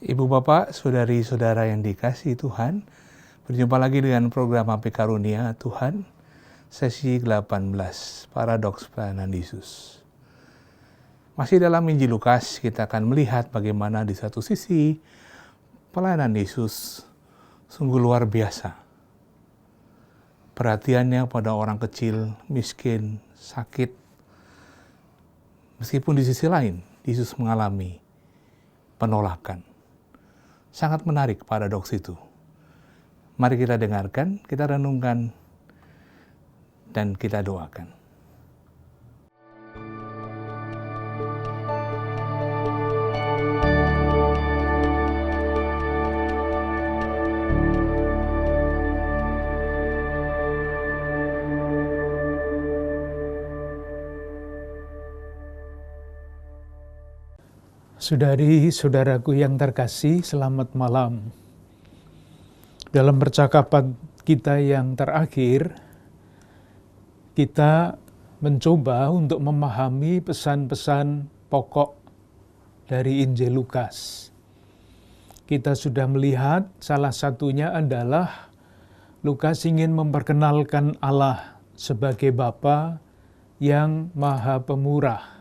Ibu Bapak, saudari-saudara yang dikasihi Tuhan, berjumpa lagi dengan program HP Karunia Tuhan, sesi 18, Paradoks Pelayanan Yesus. Masih dalam Injil Lukas, kita akan melihat bagaimana di satu sisi pelayanan Yesus sungguh luar biasa. Perhatiannya pada orang kecil, miskin, sakit. Meskipun di sisi lain, Yesus mengalami penolakan. Sangat menarik paradoks itu. Mari kita dengarkan, kita renungkan, dan kita doakan. Saudari-saudaraku yang terkasih, selamat malam. Dalam percakapan kita yang terakhir, kita mencoba untuk memahami pesan-pesan pokok dari Injil Lukas. Kita sudah melihat salah satunya adalah Lukas ingin memperkenalkan Allah sebagai Bapa yang Maha Pemurah,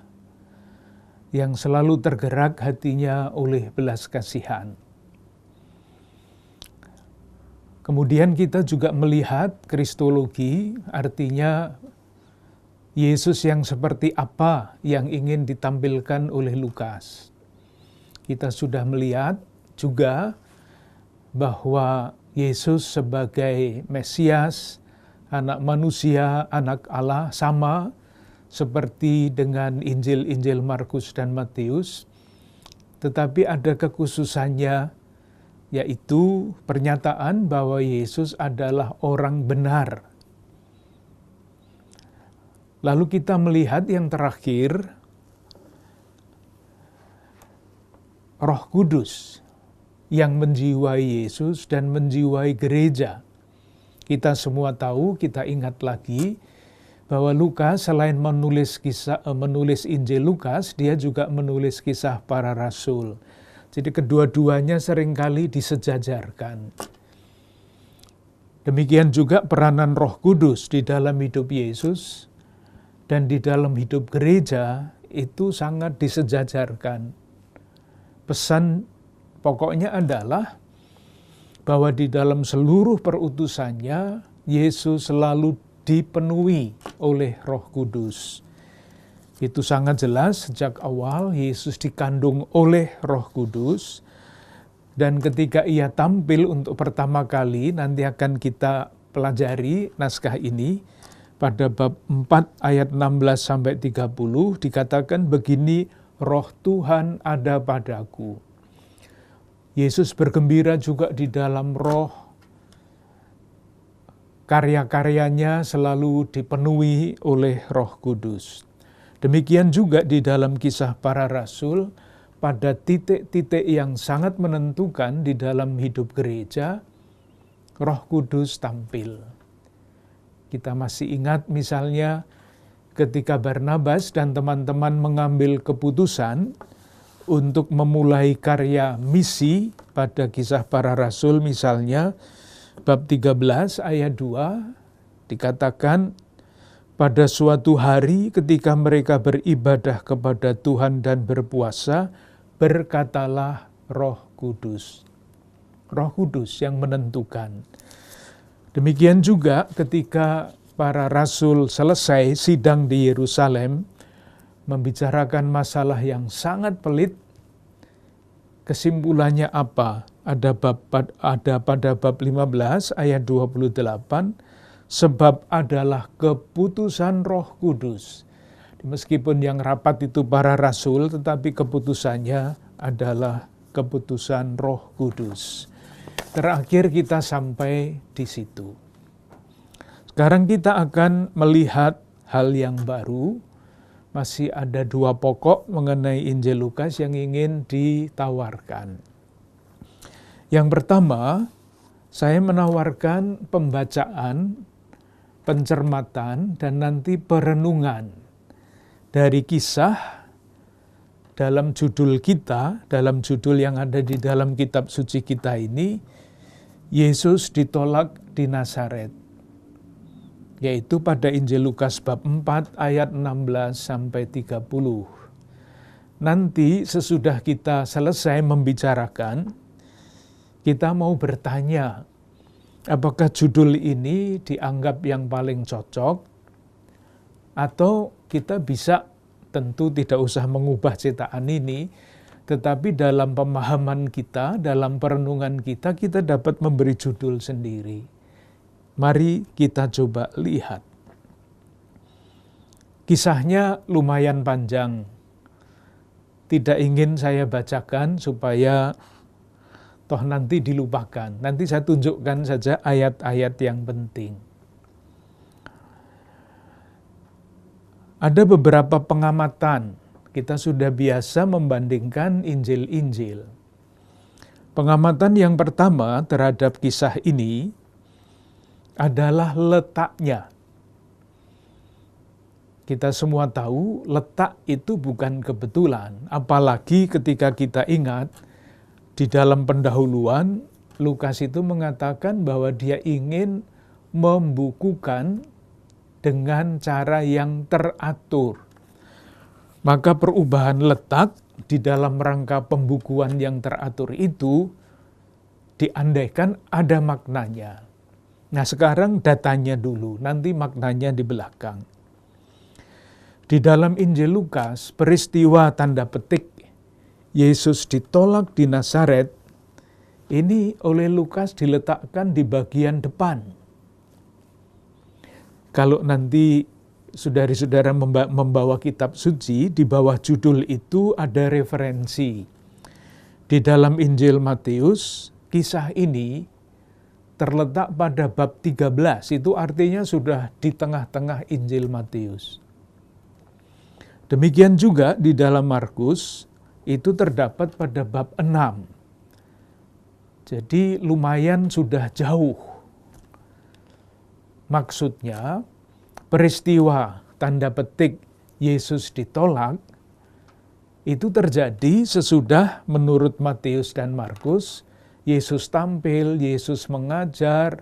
yang selalu tergerak hatinya oleh belas kasihan. Kemudian kita juga melihat kristologi, artinya Yesus yang seperti apa yang ingin ditampilkan oleh Lukas. Kita sudah melihat juga bahwa Yesus sebagai Mesias, anak manusia, anak Allah, sama seperti dengan Injil-Injil Markus dan Matius, tetapi ada kekhususannya, yaitu pernyataan bahwa Yesus adalah orang benar. Lalu kita melihat yang terakhir, Roh Kudus yang menjiwai Yesus dan menjiwai gereja. Kita semua tahu, kita ingat lagi, bahwa Lukas selain menulis Injil Lukas, dia juga menulis kisah para rasul. Jadi kedua-duanya seringkali disejajarkan. Demikian juga peranan Roh Kudus di dalam hidup Yesus dan di dalam hidup gereja itu sangat disejajarkan. Pesan pokoknya adalah bahwa di dalam seluruh perutusannya, Yesus selalu dipenuhi oleh Roh Kudus. Itu sangat jelas sejak awal Yesus dikandung oleh Roh Kudus, dan ketika ia tampil untuk pertama kali, nanti akan kita pelajari naskah ini pada bab 4 ayat 16-30 dikatakan begini, Roh Tuhan ada padaku. Yesus bergembira juga di dalam Roh. Karya-karyanya selalu dipenuhi oleh Roh Kudus. Demikian juga di dalam kisah para rasul, pada titik-titik yang sangat menentukan di dalam hidup gereja, Roh Kudus tampil. Kita masih ingat misalnya ketika Barnabas dan teman-teman mengambil keputusan untuk memulai karya misi pada kisah para rasul misalnya, bab 13 ayat 2 dikatakan, pada suatu hari ketika mereka beribadah kepada Tuhan dan berpuasa, berkatalah Roh Kudus. Roh Kudus yang menentukan. Demikian juga ketika para rasul selesai sidang di Yerusalem, membicarakan masalah yang sangat pelit, kesimpulannya apa? Ada pada bab 15 ayat 28, sebab adalah keputusan Roh Kudus. Meskipun yang rapat itu para rasul, tetapi keputusannya adalah keputusan Roh Kudus. Terakhir kita sampai di situ. Sekarang kita akan melihat hal yang baru. Masih ada dua pokok mengenai Injil Lukas yang ingin ditawarkan. Yang pertama, saya menawarkan pembacaan, pencermatan, dan nanti perenungan dari kisah dalam judul kita, dalam judul yang ada di dalam kitab suci kita ini, Yesus ditolak di Nazaret. Yaitu pada Injil Lukas bab 4 ayat 16 sampai 30. Nanti sesudah kita selesai membicarakan, kita mau bertanya, apakah judul ini dianggap yang paling cocok, atau kita bisa, tentu tidak usah mengubah cetakan ini, tetapi dalam pemahaman kita, dalam perenungan kita, kita dapat memberi judul sendiri. Mari kita coba lihat. Kisahnya lumayan panjang. Tidak ingin saya bacakan supaya toh nanti dilupakan. Nanti saya tunjukkan saja ayat-ayat yang penting. Ada beberapa pengamatan. Kita sudah biasa membandingkan Injil-Injil. Pengamatan yang pertama terhadap kisah ini adalah letaknya. Kita semua tahu letak itu bukan kebetulan. Apalagi ketika kita ingat di dalam pendahuluan, Lukas itu mengatakan bahwa dia ingin membukukan dengan cara yang teratur. Maka perubahan letak di dalam rangka pembukuan yang teratur itu diandaikan ada maknanya. Nah sekarang datanya dulu, nanti maknanya di belakang. Di dalam Injil Lukas, peristiwa tanda petik Yesus ditolak di Nazaret, ini oleh Lukas diletakkan di bagian depan. Kalau nanti saudara-saudara membawa kitab suci, di bawah judul itu ada referensi. Di dalam Injil Matius, kisah ini terletak pada bab 13, itu artinya sudah di tengah-tengah Injil Matius. Demikian juga di dalam Markus, itu terdapat pada bab 6. Jadi lumayan sudah jauh. Maksudnya, peristiwa tanda petik Yesus ditolak, itu terjadi sesudah menurut Matius dan Markus, Yesus tampil, Yesus mengajar,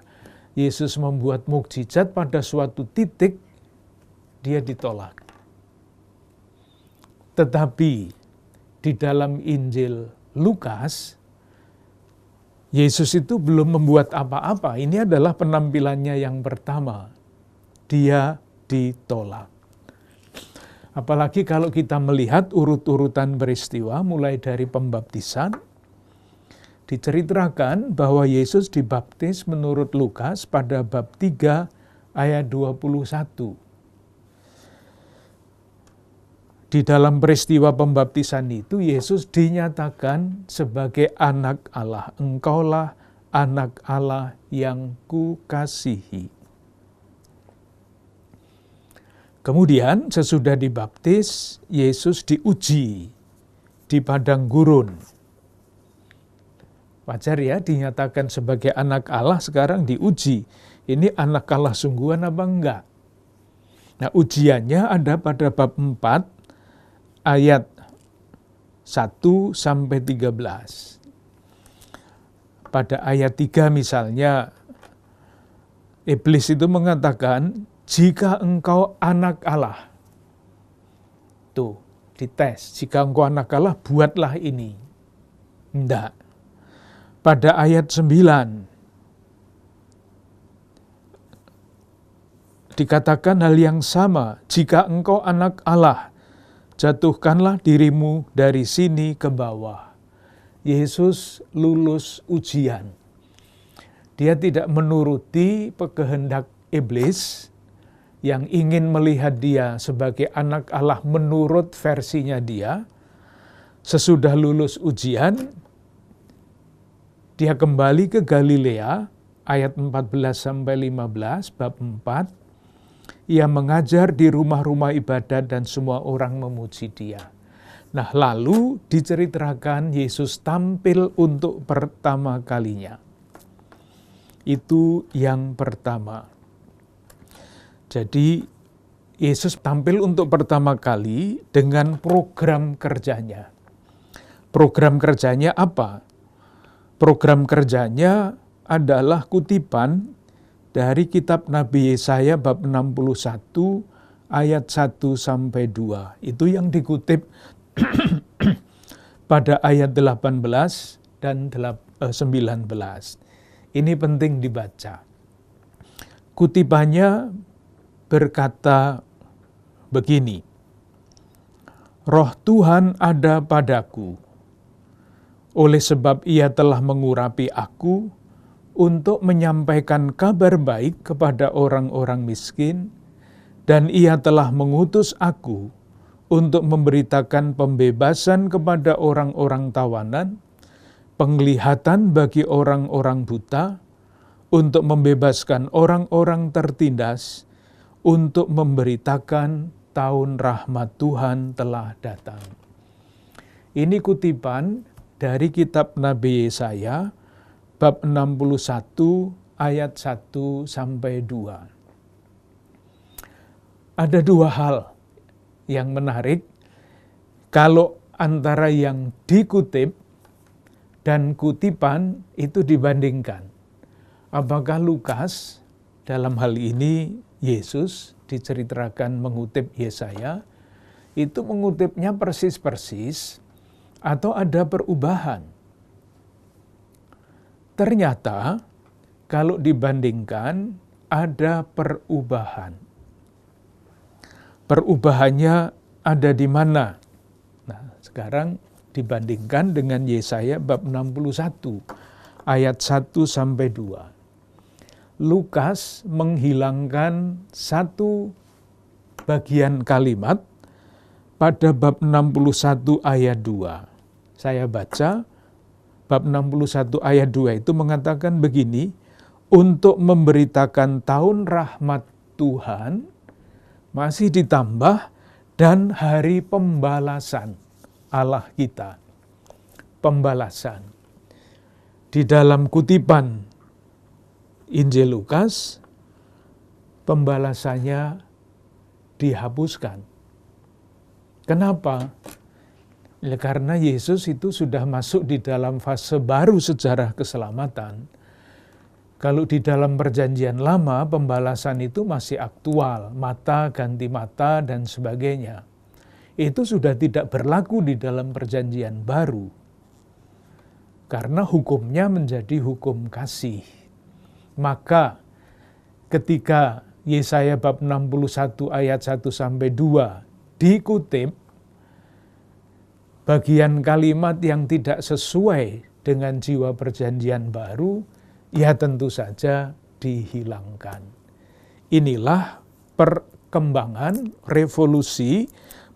Yesus membuat mukjizat, pada suatu titik dia ditolak. Tetapi di dalam Injil Lukas, Yesus itu belum membuat apa-apa. Ini adalah penampilannya yang pertama. Dia ditolak. Apalagi kalau kita melihat urut-urutan peristiwa mulai dari pembaptisan, diceritakan bahwa Yesus dibaptis menurut Lukas pada bab 3 ayat 21. Di dalam peristiwa pembaptisan itu, Yesus dinyatakan sebagai anak Allah. Engkaulah anak Allah yang kukasihi. Kemudian sesudah dibaptis, Yesus diuji di padang gurun. Wajar ya, dinyatakan sebagai anak Allah, sekarang diuji. Ini anak Allah sungguhan apa enggak? Nah, ujiannya ada pada bab 4, ayat 1 sampai 13. Pada ayat 3 misalnya, iblis itu mengatakan, jika engkau anak Allah. Tuh, dites. Jika engkau anak Allah, buatlah ini. Enggak. Pada ayat 9, dikatakan hal yang sama. Jika engkau anak Allah, jatuhkanlah dirimu dari sini ke bawah. Yesus lulus ujian. Dia tidak menuruti kehendak iblis yang ingin melihat dia sebagai anak Allah menurut versinya dia. Sesudah lulus ujian, dia kembali ke Galilea, ayat 14-15, bab 4. Ia mengajar di rumah-rumah ibadat dan semua orang memuji dia. Nah, lalu diceritakan Yesus tampil untuk pertama kalinya. Itu yang pertama. Jadi, Yesus tampil untuk pertama kali dengan program kerjanya. Program kerjanya apa? Program kerjanya adalah kutipan dari kitab Nabi Yesaya bab 61 ayat 1 sampai 2. Itu yang dikutip pada ayat 18 dan 19. Ini penting dibaca. Kutipannya berkata begini, Roh Tuhan ada padaku, oleh sebab Ia telah mengurapi aku untuk menyampaikan kabar baik kepada orang-orang miskin, dan Ia telah mengutus aku untuk memberitakan pembebasan kepada orang-orang tawanan, penglihatan bagi orang-orang buta, untuk membebaskan orang-orang tertindas, untuk memberitakan tahun rahmat Tuhan telah datang. Ini kutipan dari kitab Nabi Yesaya bab 61 ayat 1 sampai 2. Ada dua hal yang menarik kalau antara yang dikutip dan kutipan itu dibandingkan. Apakah Lukas, dalam hal ini Yesus diceritakan mengutip Yesaya, itu mengutipnya persis-persis atau ada perubahan? Ternyata kalau dibandingkan ada perubahan. Perubahannya ada di mana? Nah, sekarang dibandingkan dengan Yesaya bab 61 ayat 1 sampai 2. Lukas menghilangkan satu bagian kalimat pada bab 61 ayat 2. Saya baca, bab 61 ayat 2 itu mengatakan begini, untuk memberitakan tahun rahmat Tuhan, masih ditambah, dan hari pembalasan Allah kita. Pembalasan. Di dalam kutipan Injil Lukas, pembalasannya dihapuskan. Kenapa? Ya, karena Yesus itu sudah masuk di dalam fase baru sejarah keselamatan. Kalau di dalam perjanjian lama, pembalasan itu masih aktual, mata ganti mata dan sebagainya. Itu sudah tidak berlaku di dalam perjanjian baru. Karena hukumnya menjadi hukum kasih. Maka ketika Yesaya bab 61 ayat 1 sampai 2 dikutip, bagian kalimat yang tidak sesuai dengan jiwa perjanjian baru, ya tentu saja dihilangkan. Inilah perkembangan revolusi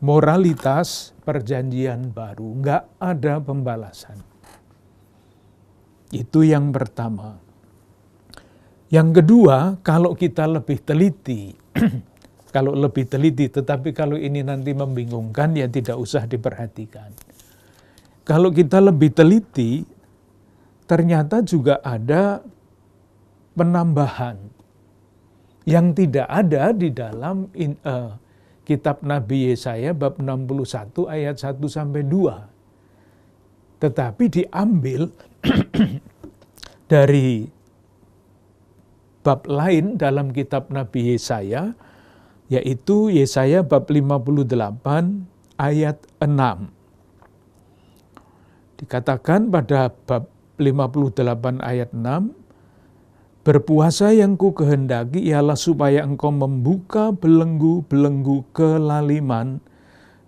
moralitas perjanjian baru. Nggak ada pembalasan. Itu yang pertama. Yang kedua, kalau kita lebih teliti, tetapi kalau ini nanti membingungkan, ya tidak usah diperhatikan. Kalau kita lebih teliti, ternyata juga ada penambahan yang tidak ada di dalam kitab Nabi Yesaya bab 61 ayat 1 sampai 2. Tetapi diambil dari bab lain dalam kitab Nabi Yesaya, yaitu Yesaya bab 58 ayat 6. Dikatakan pada bab 58 ayat 6, berpuasa yang ku kehendaki ialah supaya engkau membuka belenggu-belenggu kelaliman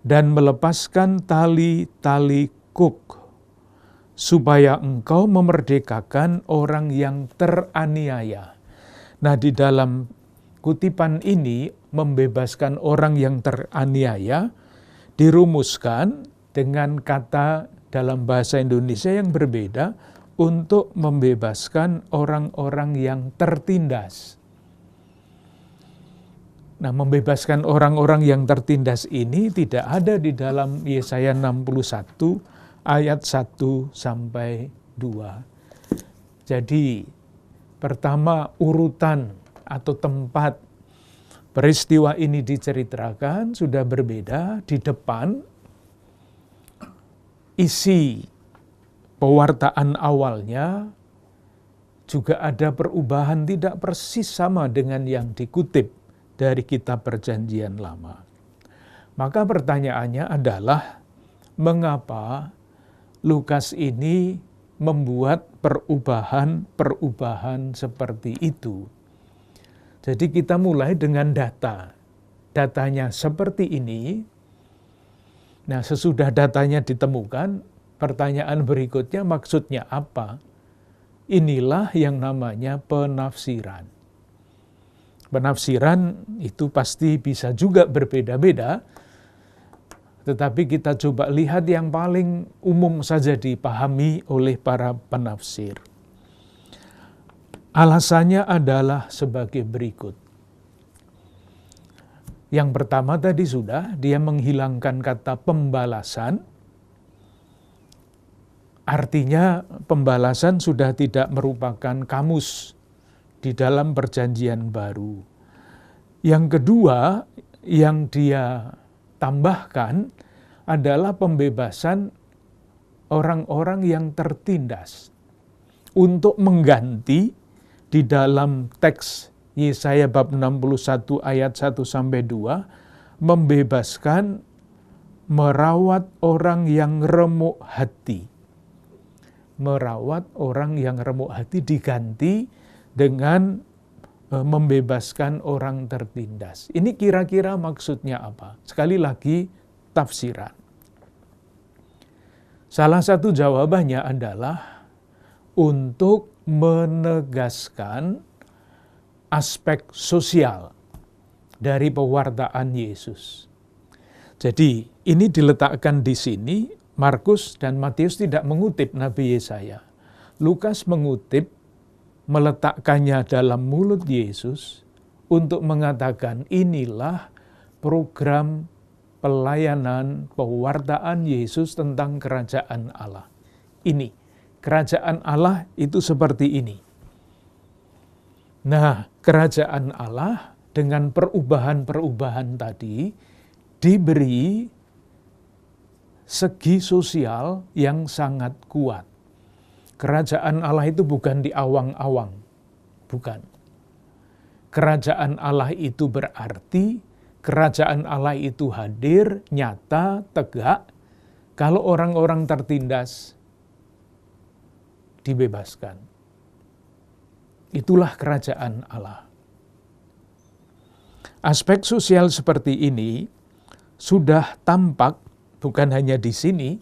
dan melepaskan tali-tali kuk, supaya engkau memerdekakan orang yang teraniaya. Nah, di dalam kutipan ini, membebaskan orang yang teraniaya dirumuskan dengan kata dalam bahasa Indonesia yang berbeda untuk membebaskan orang-orang yang tertindas. Nah, membebaskan orang-orang yang tertindas ini tidak ada di dalam Yesaya 61 ayat 1 sampai 2. Jadi, pertama urutan atau tempat peristiwa ini diceritakan sudah berbeda. Di depan isi pewartaan awalnya juga ada perubahan tidak persis sama dengan yang dikutip dari kitab Perjanjian Lama. Maka pertanyaannya adalah, mengapa Lukas ini membuat perubahan-perubahan seperti itu? Jadi kita mulai dengan data. Datanya seperti ini. Nah, sesudah datanya ditemukan, pertanyaan berikutnya maksudnya apa? Inilah yang namanya penafsiran. Penafsiran itu pasti bisa juga berbeda-beda, tetapi kita coba lihat yang paling umum saja dipahami oleh para penafsir. Alasannya adalah sebagai berikut. Yang pertama tadi sudah, dia menghilangkan kata pembalasan. Artinya pembalasan sudah tidak merupakan kamus di dalam Perjanjian Baru. Yang kedua yang dia tambahkan adalah pembebasan orang-orang yang tertindas. Untuk mengganti di dalam teks Yesaya bab 61 ayat 1-2, membebaskan merawat orang yang remuk hati. Merawat orang yang remuk hati diganti dengan membebaskan orang tertindas. Ini kira-kira maksudnya apa? Sekali lagi, tafsiran. Salah satu jawabannya adalah untuk menegaskan aspek sosial dari pewartaan Yesus. Jadi ini diletakkan di sini. Markus dan Matius tidak mengutip Nabi Yesaya. Lukas mengutip, meletakkannya dalam mulut Yesus untuk mengatakan inilah program pelayanan pewartaan Yesus tentang kerajaan Allah. Ini, kerajaan Allah itu seperti ini. Nah, kerajaan Allah dengan perubahan-perubahan tadi diberi segi sosial yang sangat kuat. Kerajaan Allah itu bukan di awang-awang, bukan. Kerajaan Allah itu berarti kerajaan Allah itu hadir, nyata, tegak, kalau orang-orang tertindas dibebaskan. Itulah kerajaan Allah. Aspek sosial seperti ini sudah tampak bukan hanya di sini,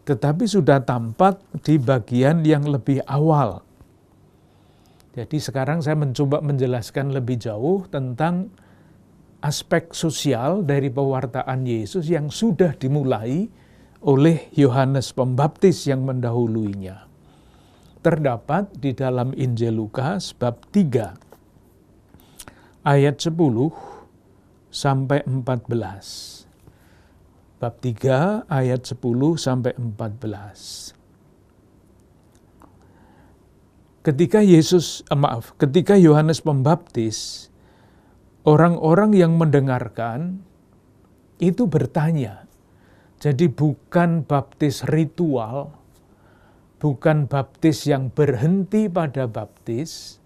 tetapi sudah tampak di bagian yang lebih awal. Jadi sekarang saya mencoba menjelaskan lebih jauh tentang aspek sosial dari pewartaan Yesus yang sudah dimulai oleh Yohanes Pembaptis yang mendahuluinya. Terdapat di dalam Injil Lukas bab 3 ayat 10 sampai 14. Bab 3 ayat 10 sampai 14. Ketika Yohanes Pembaptis, orang-orang yang mendengarkan itu bertanya. Jadi bukan baptis ritual, bukan baptis yang berhenti pada baptis,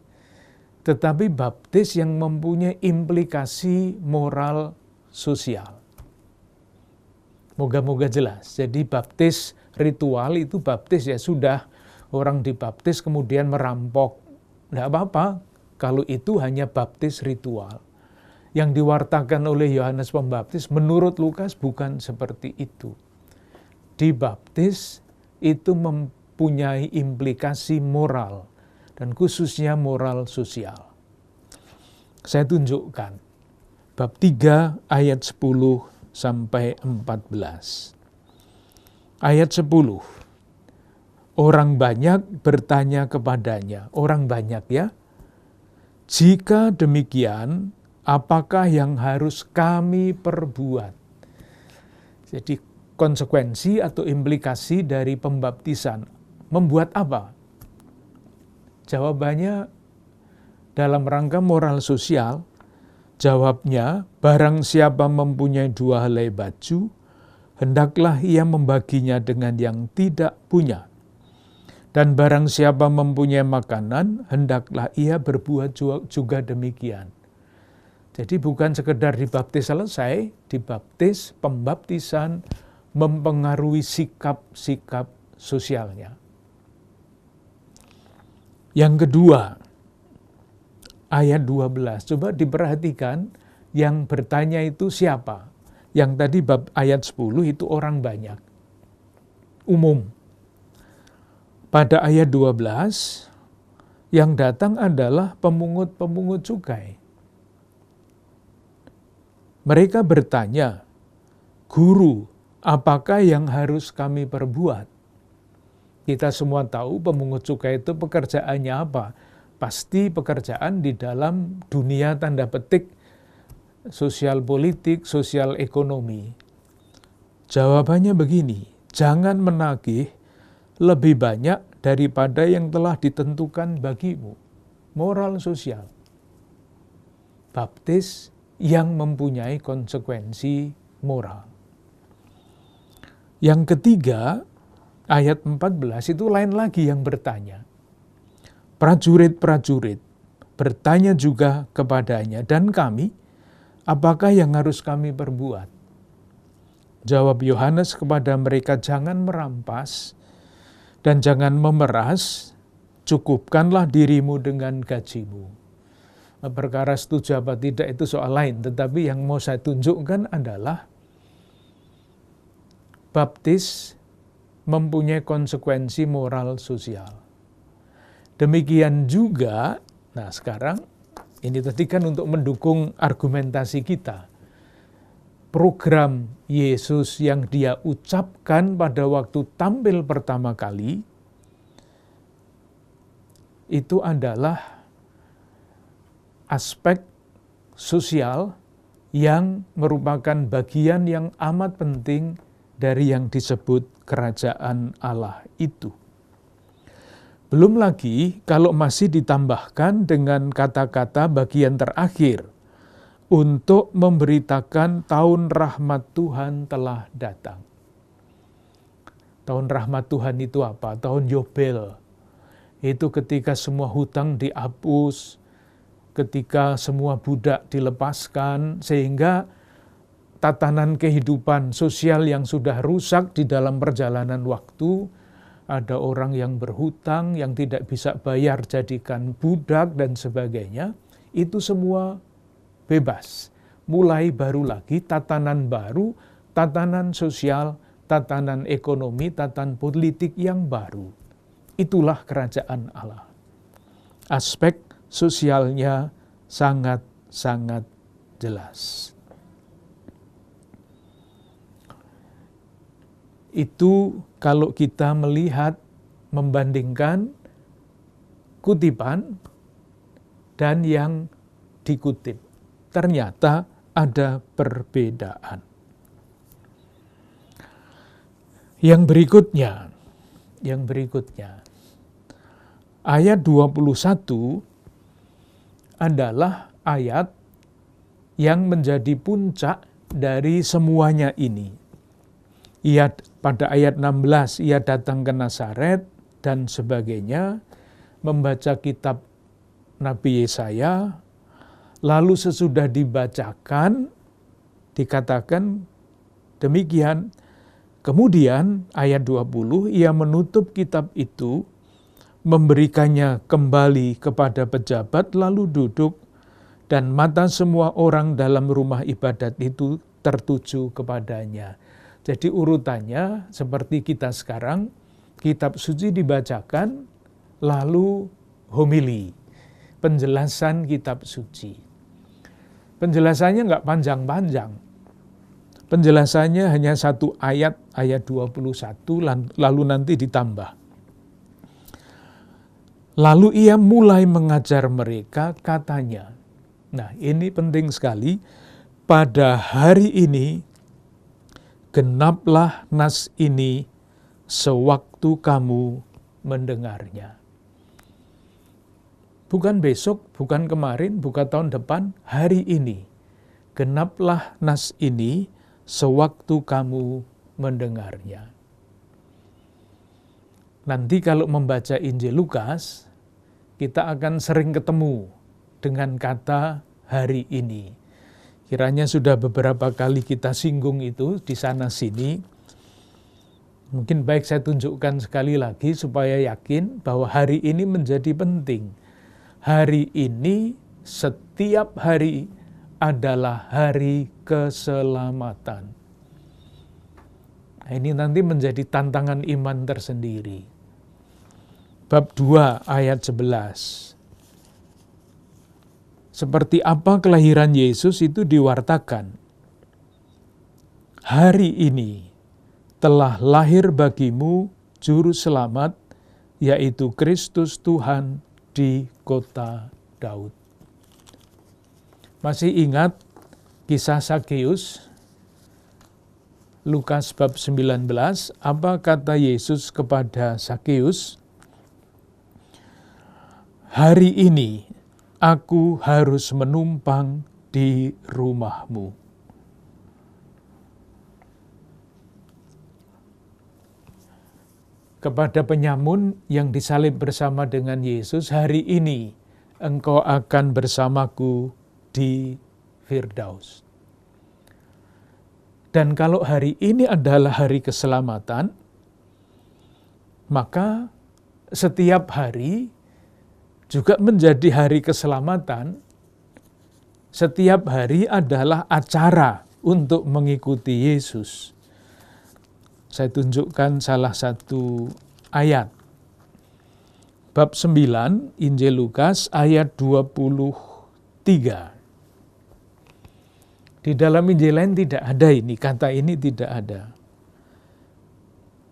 tetapi baptis yang mempunyai implikasi moral sosial. Moga-moga jelas. Jadi baptis ritual itu baptis ya sudah, orang dibaptis kemudian merampok. Tidak apa-apa kalau itu hanya baptis ritual. Yang diwartakan oleh Yohanes Pembaptis menurut Lukas bukan seperti itu. Dibaptis itu mempunyai implikasi moral dan khususnya moral sosial. Saya tunjukkan bab 3 ayat 10 sampai 14. Ayat 10. Orang banyak bertanya kepadanya. Orang banyak ya. Jika demikian, apakah yang harus kami perbuat? Jadi konsekuensi atau implikasi dari pembaptisan. Membuat apa? Jawabannya dalam rangka moral sosial. Jawabnya, barang siapa mempunyai 2 helai baju, hendaklah ia membaginya dengan yang tidak punya. Dan barang siapa mempunyai makanan, hendaklah ia berbuat juga demikian. Jadi bukan sekedar dibaptis selesai, dibaptis, pembaptisan mempengaruhi sikap-sikap sosialnya. Yang kedua, ayat 12. Coba diperhatikan, yang bertanya itu siapa? Yang tadi bab ayat 10 itu orang banyak, umum. Pada ayat 12, yang datang adalah pemungut-pemungut cukai. Mereka bertanya, "Guru, apakah yang harus kami perbuat?" Kita semua tahu pemungut cukai itu pekerjaannya apa? Pasti pekerjaan di dalam dunia tanda petik sosial politik, sosial ekonomi. Jawabannya begini, jangan menagih lebih banyak daripada yang telah ditentukan bagimu. Moral sosial. Baptis yang mempunyai konsekuensi moral. Yang ketiga, ayat 14 itu lain lagi yang bertanya. Prajurit-prajurit bertanya juga kepadanya, "Dan kami, apakah yang harus kami perbuat?" Jawab Yohanes kepada mereka, "Jangan merampas dan jangan memeras, cukupkanlah dirimu dengan gajimu." Perkara setuju apa tidak itu soal lain, tetapi yang mau saya tunjukkan adalah baptis mempunyai konsekuensi moral sosial. Demikian juga, nah sekarang ini tadi kan untuk mendukung argumentasi kita. Program Yesus yang dia ucapkan pada waktu tampil pertama kali, itu adalah aspek sosial yang merupakan bagian yang amat penting dari yang disebut kerajaan Allah itu. Belum lagi kalau masih ditambahkan dengan kata-kata bagian terakhir, untuk memberitakan tahun rahmat Tuhan telah datang. Tahun rahmat Tuhan itu apa? Tahun Yobel. Itu ketika semua hutang dihapus, ketika semua budak dilepaskan, sehingga tatanan kehidupan sosial yang sudah rusak di dalam perjalanan waktu, ada orang yang berhutang, yang tidak bisa bayar jadikan budak dan sebagainya, itu semua bebas. Mulai baru lagi tatanan baru, tatanan sosial, tatanan ekonomi, tatanan politik yang baru. Itulah kerajaan Allah. Aspek sosialnya sangat-sangat jelas. Itu kalau kita melihat, membandingkan kutipan dan yang dikutip. Ternyata ada perbedaan. Yang berikutnya, ayat 21 adalah ayat yang menjadi puncak dari semuanya ini. Pada ayat 16, ia datang ke Nazaret dan sebagainya, membaca kitab Nabi Yesaya, lalu sesudah dibacakan, dikatakan demikian, kemudian ayat 20, ia menutup kitab itu, memberikannya kembali kepada pejabat, lalu duduk, dan mata semua orang dalam rumah ibadat itu tertuju kepadanya. Jadi urutannya seperti kita sekarang, kitab suci dibacakan, lalu homili, penjelasan kitab suci. Penjelasannya nggak panjang-panjang. Penjelasannya hanya satu ayat 21, lalu nanti ditambah. Lalu ia mulai mengajar mereka, katanya. Nah, ini penting sekali. Pada hari ini, genaplah nas ini sewaktu kamu mendengarnya. Bukan besok, bukan kemarin, bukan tahun depan, hari ini. Genaplah nas ini sewaktu kamu mendengarnya. Nanti kalau membaca Injil Lukas, kita akan sering ketemu dengan kata hari ini. Kiranya sudah beberapa kali kita singgung itu di sana-sini. Mungkin baik saya tunjukkan sekali lagi supaya yakin bahwa hari ini menjadi penting. Hari ini, setiap hari adalah hari keselamatan. Nah, ini nanti menjadi tantangan iman tersendiri. Bab 2 ayat 11. Seperti apa kelahiran Yesus itu diwartakan. Hari ini telah lahir bagimu juru selamat, yaitu Kristus Tuhan di kota Daud. Masih ingat kisah Sakeus? Lukas bab 19, apa kata Yesus kepada Sakeus? Hari ini aku harus menumpang di rumahmu. Kepada penyamun yang disalib bersama dengan Yesus, hari ini engkau akan bersamaku di Firdaus. Dan kalau hari ini adalah hari keselamatan, maka setiap hari juga menjadi hari keselamatan. Setiap hari adalah acara untuk mengikuti Yesus. Saya tunjukkan salah satu ayat. Bab 9, Injil Lukas ayat 23. Di dalam Injil lain tidak ada ini, kata ini tidak ada.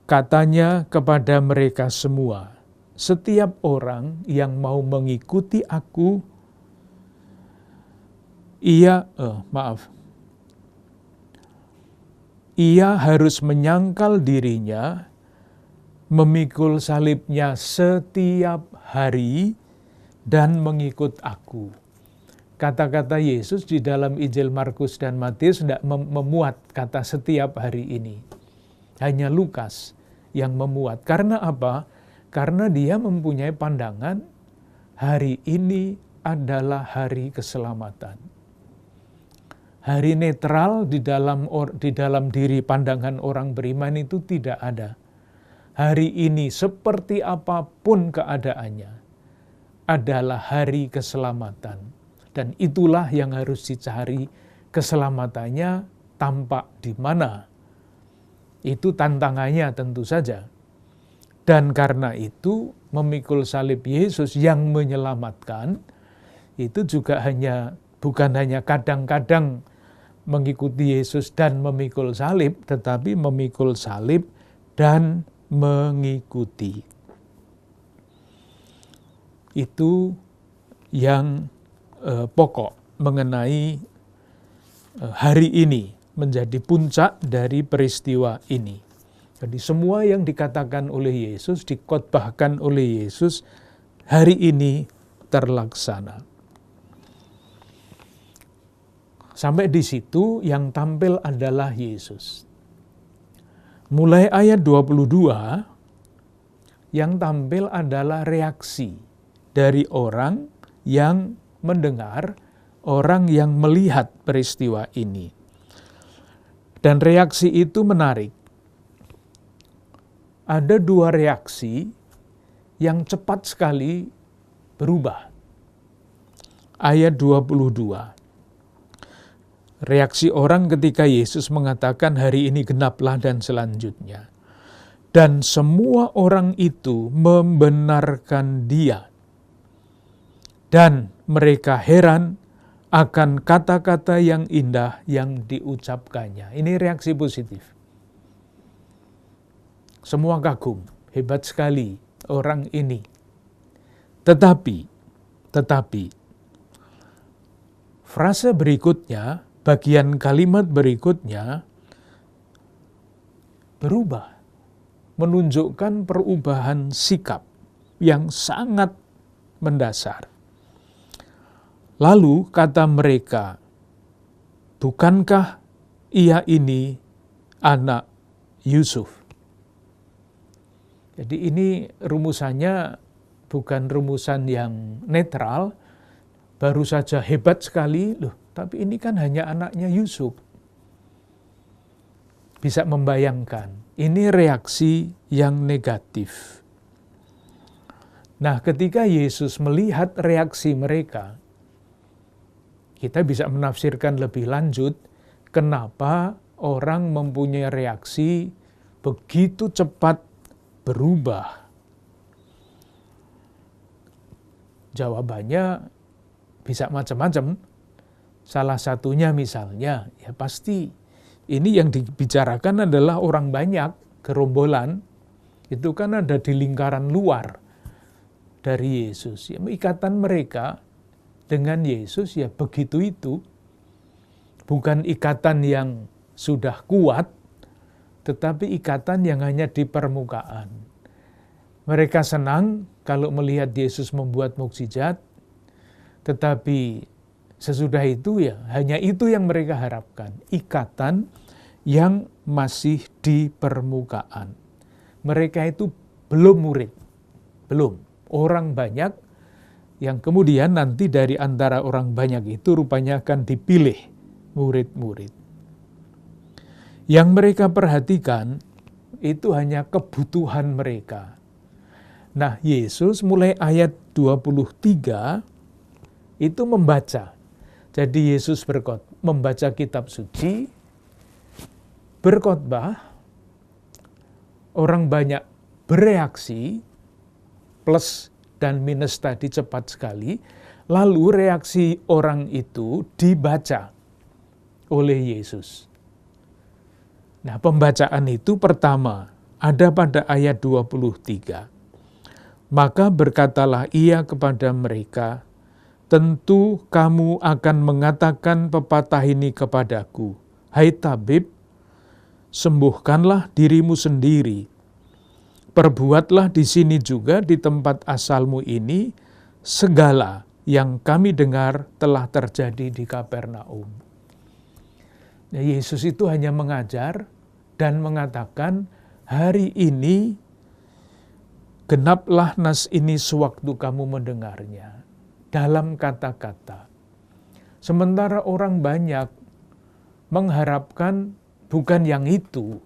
Katanya kepada mereka semua, setiap orang yang mau mengikuti aku, ia harus menyangkal dirinya, memikul salibnya setiap hari, dan mengikut aku. Kata-kata Yesus di dalam Injil Markus dan Matius tidak memuat kata setiap hari ini. Hanya Lukas yang memuat. Karena apa? Karena dia mempunyai pandangan hari ini adalah hari keselamatan. Hari netral di dalam diri pandangan orang beriman itu tidak ada. Hari ini seperti apapun keadaannya adalah hari keselamatan. Dan itulah yang harus dicari, keselamatannya tampak di mana. Itu tantangannya tentu saja. Dan karena itu memikul salib Yesus yang menyelamatkan, itu juga bukan hanya kadang-kadang mengikuti Yesus dan memikul salib, tetapi memikul salib dan mengikuti. Itu yang pokok mengenai hari ini menjadi puncak dari peristiwa ini. Jadi semua yang dikatakan oleh Yesus, dikhotbahkan oleh Yesus, hari ini terlaksana. Sampai di situ yang tampil adalah Yesus. Mulai ayat 22, yang tampil adalah reaksi dari orang yang mendengar, orang yang melihat peristiwa ini. Dan reaksi itu menarik. Ada dua reaksi yang cepat sekali berubah. Ayat 22. Reaksi orang ketika Yesus mengatakan hari ini genaplah dan selanjutnya. Dan semua orang itu membenarkan dia. Dan mereka heran akan kata-kata yang indah yang diucapkannya. Ini reaksi positif. Semua kagum, hebat sekali orang ini. Tetapi, frase berikutnya, bagian kalimat berikutnya, berubah. Menunjukkan perubahan sikap yang sangat mendasar. Lalu kata mereka, bukankah ia ini anak Yusuf. Jadi ini rumusannya bukan rumusan yang netral, baru saja hebat sekali, loh, tapi ini kan hanya anaknya Yusuf. Bisa membayangkan, ini reaksi yang negatif. Nah, ketika Yesus melihat reaksi mereka, kita bisa menafsirkan lebih lanjut, kenapa orang mempunyai reaksi begitu cepat berubah. Jawabannya bisa macam-macam. Salah satunya misalnya, ya pasti ini yang dibicarakan adalah orang banyak, gerombolan, itu kan ada di lingkaran luar dari Yesus. Ya, ikatan mereka dengan Yesus ya begitu itu. Bukan ikatan yang sudah kuat, tetapi ikatan yang hanya di permukaan. Mereka senang kalau melihat Yesus membuat mukjizat, tetapi sesudah itu ya hanya itu yang mereka harapkan. Ikatan yang masih di permukaan. Mereka itu belum murid, belum. Orang banyak yang kemudian nanti dari antara orang banyak itu rupanya akan dipilih murid-murid. Yang mereka perhatikan itu hanya kebutuhan mereka. Nah, Yesus mulai ayat 23 itu membaca. Jadi Yesus membaca kitab suci, berkhotbah, orang banyak bereaksi, plus dan minus tadi cepat sekali, lalu reaksi orang itu dibaca oleh Yesus. Nah, pembacaan itu pertama ada pada ayat 23. Maka berkatalah ia kepada mereka, tentu kamu akan mengatakan pepatah ini kepadaku, hai tabib, sembuhkanlah dirimu sendiri. Perbuatlah di sini juga di tempat asalmu ini segala yang kami dengar telah terjadi di Kapernaum. Nah, Yesus itu hanya mengajar dan mengatakan hari ini genaplah nas ini sewaktu kamu mendengarnya. Dalam kata-kata. Sementara orang banyak mengharapkan bukan yang itu.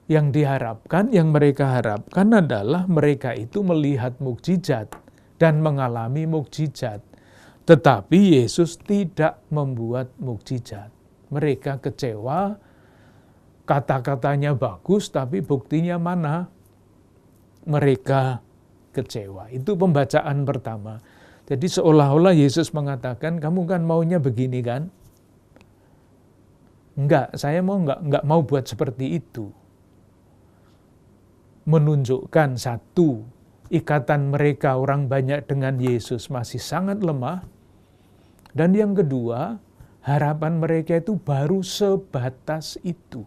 Yang diharapkan, yang mereka harapkan adalah mereka itu melihat mukjizat dan mengalami mukjizat. Tetapi Yesus tidak membuat mukjizat. Mereka kecewa, kata-katanya bagus, tapi buktinya mana? Mereka kecewa. Itu pembacaan pertama. Jadi seolah-olah Yesus mengatakan, kamu kan maunya begini kan? Enggak, saya enggak mau buat seperti itu. Menunjukkan satu, ikatan mereka orang banyak dengan Yesus masih sangat lemah. Dan yang kedua, harapan mereka itu baru sebatas itu.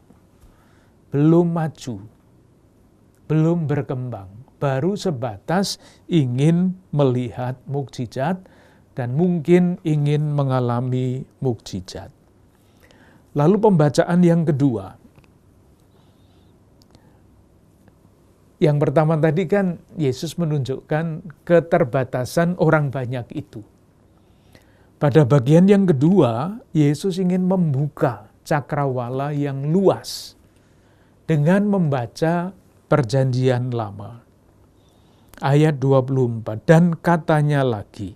Belum maju, belum berkembang. Baru sebatas ingin melihat mukjizat dan mungkin ingin mengalami mukjizat. Lalu pembacaan yang kedua. Yang pertama tadi kan Yesus menunjukkan keterbatasan orang banyak itu. Pada bagian yang kedua, Yesus ingin membuka cakrawala yang luas dengan membaca Perjanjian Lama. Ayat 24, dan katanya lagi,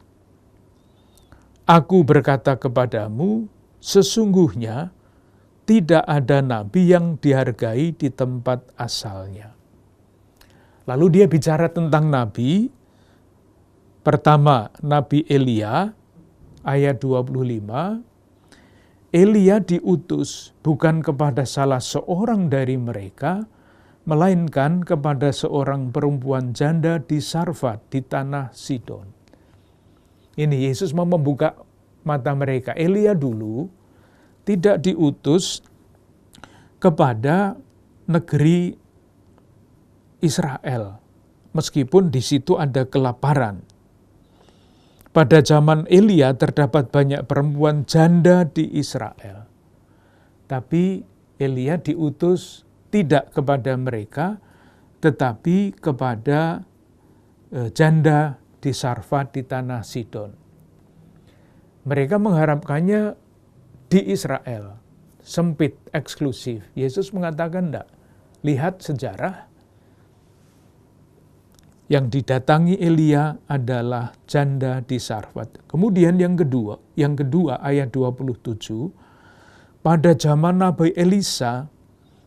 Aku berkata kepadamu, sesungguhnya tidak ada nabi yang dihargai di tempat asalnya. Lalu dia bicara tentang nabi. Pertama, Nabi Elia, ayat 25. Elia diutus bukan kepada salah seorang dari mereka, melainkan kepada seorang perempuan janda di Sarfat, di tanah Sidon. Ini Yesus mau membuka mata mereka. Elia dulu tidak diutus kepada negeri Israel, meskipun di situ ada kelaparan. Pada zaman Elia terdapat banyak perempuan janda di Israel. Tapi Elia diutus tidak kepada mereka, tetapi kepada janda di Sarfat di tanah Sidon. Mereka mengharapkannya di Israel, sempit, eksklusif. Yesus mengatakan enggak. Lihat sejarah, yang didatangi Elia adalah janda di Sarfat. Kemudian yang kedua ayat 27, pada zaman Nabi Elisa,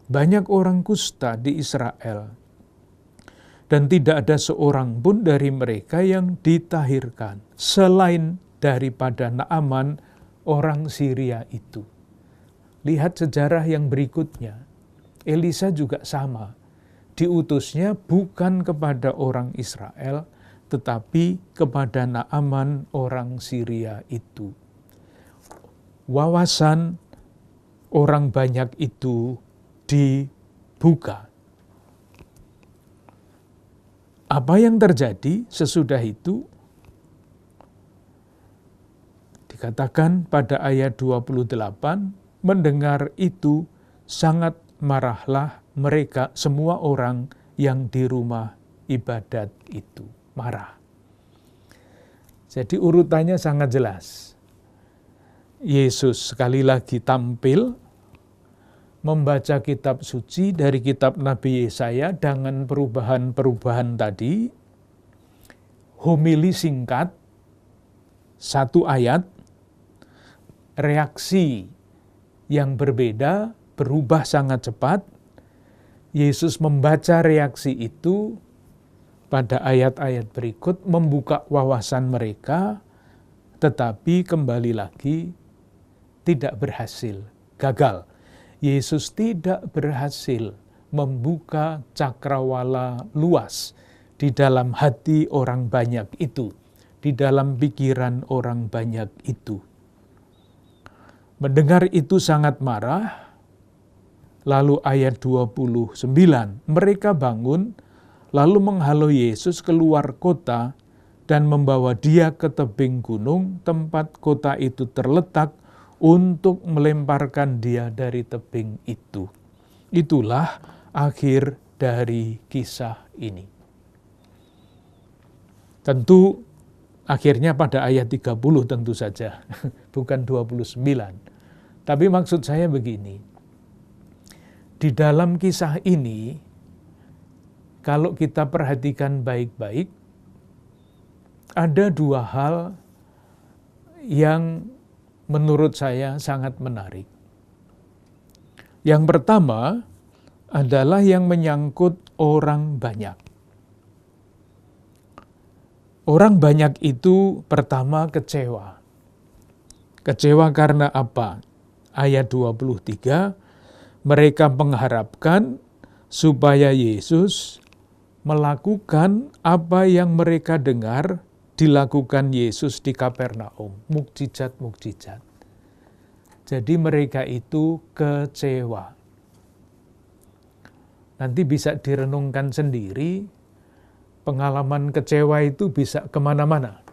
banyak orang kusta di Israel, dan tidak ada seorang pun dari mereka yang ditahirkan, selain daripada Naaman orang Syria itu. Lihat sejarah yang berikutnya, Elisa juga sama. Diutusnya bukan kepada orang Israel, tetapi kepada Naaman orang Syria itu. Wawasan orang banyak itu dibuka. Apa yang terjadi sesudah itu? Dikatakan pada ayat 28, mendengar itu sangat marahlah mereka, semua orang yang di rumah ibadat itu. Marah. Jadi urutannya sangat jelas. Yesus sekali lagi tampil, membaca kitab suci dari kitab Nabi Yesaya dengan perubahan-perubahan tadi, homili singkat, satu ayat, reaksi yang berbeda, berubah sangat cepat. Yesus membaca reaksi itu pada ayat-ayat berikut, membuka wawasan mereka, tetapi kembali lagi tidak berhasil, gagal. Yesus tidak berhasil membuka cakrawala luas di dalam hati orang banyak itu, di dalam pikiran orang banyak itu. Mendengar itu sangat marah. Lalu ayat 29, mereka bangun, lalu menghalau Yesus keluar kota dan membawa dia ke tebing gunung tempat kota itu terletak untuk melemparkan dia dari tebing itu. Itulah akhir dari kisah ini. Tentu akhirnya pada ayat 30 tentu saja, bukan 29. Tapi maksud saya begini, di dalam kisah ini, kalau kita perhatikan baik-baik, ada dua hal yang menurut saya sangat menarik. Yang pertama adalah yang menyangkut orang banyak. Orang banyak itu pertama kecewa. Kecewa karena apa? Ayat 23, mereka mengharapkan supaya Yesus melakukan apa yang mereka dengar dilakukan Yesus di Kapernaum, mukjizat-mukjizat. Jadi mereka itu kecewa. Nanti bisa direnungkan sendiri, pengalaman kecewa itu bisa kemana-mana.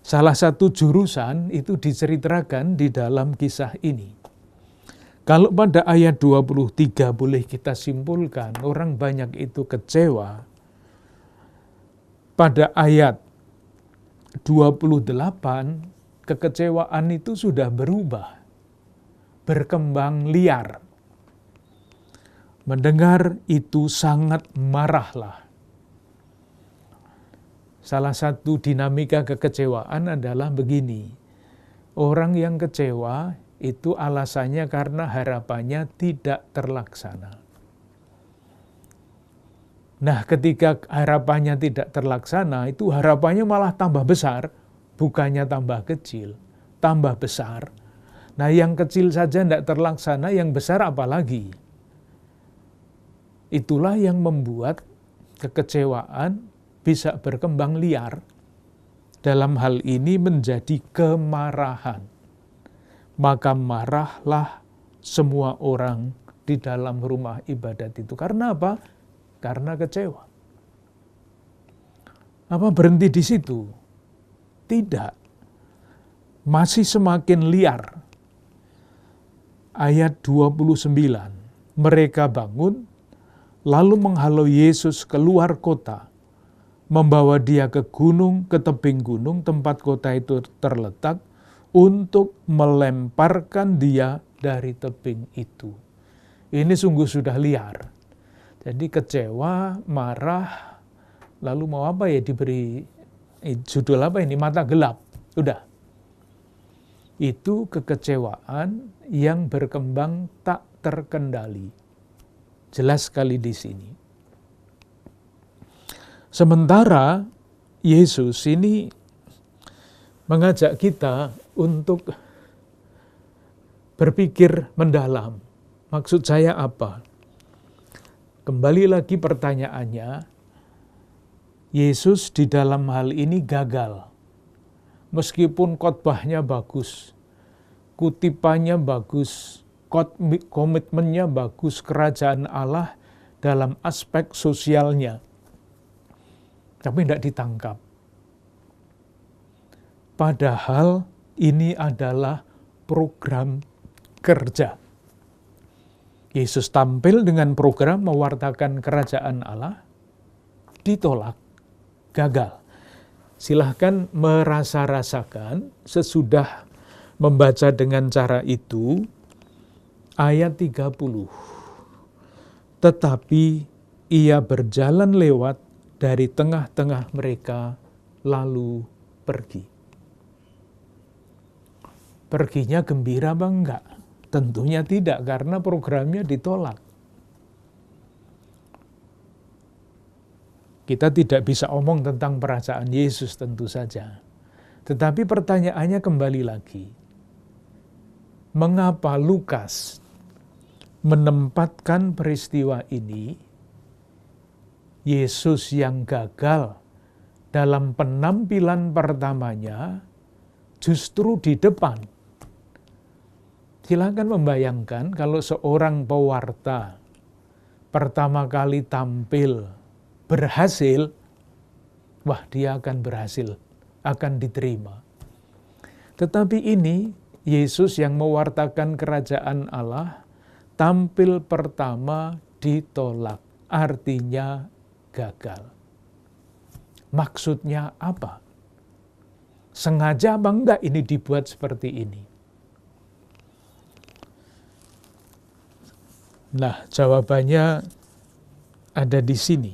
Salah satu jurusan itu diceritakan di dalam kisah ini. Kalau pada ayat 23 boleh kita simpulkan, orang banyak itu kecewa. Pada ayat 28, kekecewaan itu sudah berubah, berkembang liar. Mendengar itu sangat marahlah. Salah satu dinamika kekecewaan adalah begini. Orang yang kecewa itu alasannya karena harapannya tidak terlaksana. Nah, ketika harapannya tidak terlaksana, itu harapannya malah tambah besar, bukannya tambah kecil, tambah besar. Nah, yang kecil saja tidak terlaksana, yang besar apalagi? Itulah yang membuat kekecewaan bisa berkembang liar. Dalam hal ini menjadi kemarahan. Maka marahlah semua orang di dalam rumah ibadat itu. Karena apa? Karena kecewa. Apa berhenti di situ? Tidak. Masih semakin liar. ayat 29. Mereka bangun, lalu menghalau Yesus keluar kota, membawa dia ke tebing gunung tempat kota itu terletak, untuk melemparkan dia dari tebing itu. Ini sungguh sudah liar. Jadi kecewa, marah, lalu mau apa ya, diberi judul apa ini? Mata gelap. Udah. Itu kekecewaan yang berkembang tak terkendali. Jelas sekali di sini. Sementara Yesus ini mengajak kita untuk berpikir mendalam. Maksud saya apa? Kembali lagi pertanyaannya, Yesus di dalam hal ini gagal. Meskipun khotbahnya bagus, kutipannya bagus, komitmennya bagus, kerajaan Allah dalam aspek sosialnya, tapi tidak ditangkap. Padahal ini adalah program kerja. Yesus tampil dengan program mewartakan kerajaan Allah, ditolak, gagal. Silahkan merasa-rasakan sesudah membaca dengan cara itu, ayat 30. Tetapi ia berjalan lewat dari tengah-tengah mereka, lalu pergi. Perginya gembira apa enggak? Tentunya tidak, karena programnya ditolak. Kita tidak bisa omong tentang perasaan Yesus tentu saja. Tetapi pertanyaannya kembali lagi. Mengapa Lukas menempatkan peristiwa ini, Yesus yang gagal dalam penampilan pertamanya, justru di depan? Silakan membayangkan kalau seorang pewarta pertama kali tampil berhasil, wah dia akan berhasil, akan diterima. Tetapi ini Yesus yang mewartakan kerajaan Allah, tampil pertama ditolak, artinya gagal. Maksudnya apa? Sengaja apa enggak ini dibuat seperti ini? Nah, jawabannya ada di sini.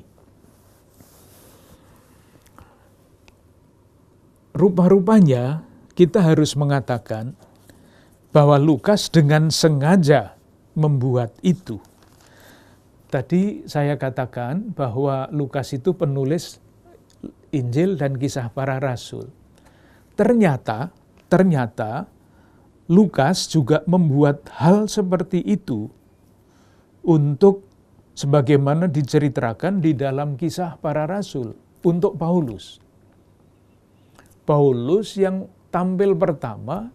Rupa-rupanya kita harus mengatakan bahwa Lukas dengan sengaja membuat itu. Tadi saya katakan bahwa Lukas itu penulis Injil dan Kisah Para Rasul. Ternyata Lukas juga membuat hal seperti itu untuk sebagaimana diceritakan di dalam Kisah Para Rasul untuk Paulus. Paulus yang tampil pertama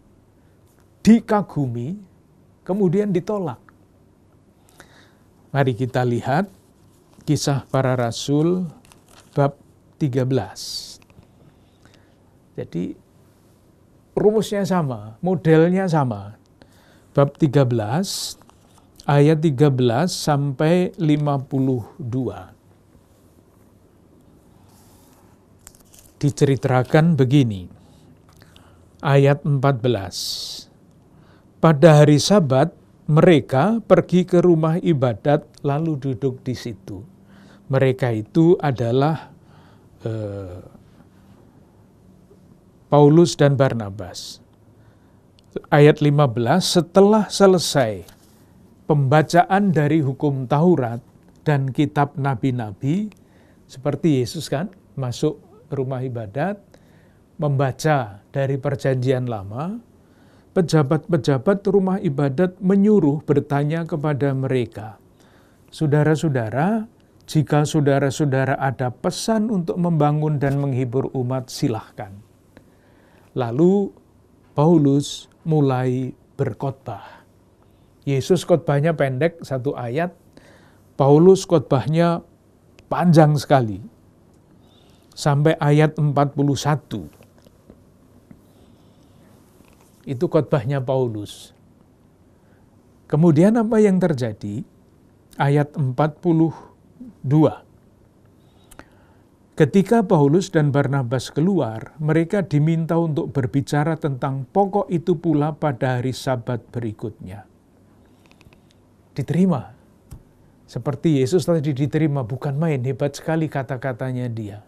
dikagumi, kemudian ditolak. Mari kita lihat Kisah Para Rasul bab 13. Jadi rumusnya sama, modelnya sama. Bab 13 ayat 13 sampai 52. Diceritakan begini, ayat 14. Pada hari Sabat, mereka pergi ke rumah ibadat lalu duduk di situ. Mereka itu adalah Paulus dan Barnabas. Ayat 15, setelah selesai pembacaan dari hukum Taurat dan kitab nabi-nabi, seperti Yesus kan, masuk rumah ibadat, membaca dari perjanjian lama, pejabat-pejabat rumah ibadat menyuruh bertanya kepada mereka, saudara-saudara, jika saudara-saudara ada pesan untuk membangun dan menghibur umat, silahkan. Lalu Paulus mulai berkhotbah. Yesus khotbahnya pendek, 1 ayat. Paulus khotbahnya panjang sekali, sampai ayat 41. Itu khotbahnya Paulus. Kemudian apa yang terjadi? Ayat 42. Ketika Paulus dan Barnabas keluar, mereka diminta untuk berbicara tentang pokok itu pula pada hari Sabat berikutnya. Diterima. Seperti Yesus tadi diterima, bukan main, hebat sekali kata-katanya dia.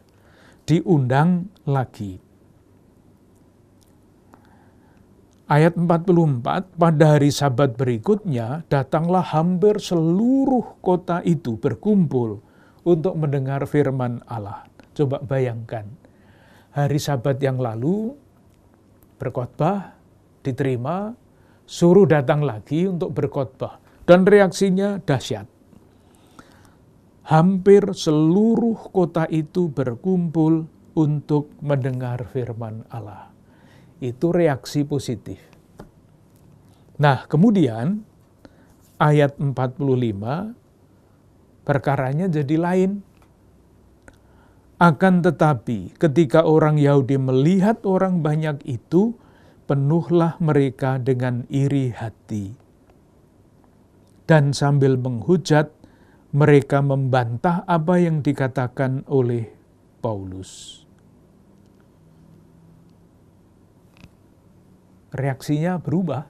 Diundang lagi. Ayat 44, pada hari Sabat berikutnya, datanglah hampir seluruh kota itu berkumpul untuk mendengar firman Allah. Coba bayangkan, hari Sabat yang lalu berkhotbah, diterima, suruh datang lagi untuk berkhotbah. Dan reaksinya dahsyat. Hampir seluruh kota itu berkumpul untuk mendengar firman Allah. Itu reaksi positif. Nah, kemudian ayat 45, perkaranya jadi lain. Akan tetapi ketika orang Yahudi melihat orang banyak itu, penuhlah mereka dengan iri hati. Dan sambil menghujat, mereka membantah apa yang dikatakan oleh Paulus. Reaksinya berubah.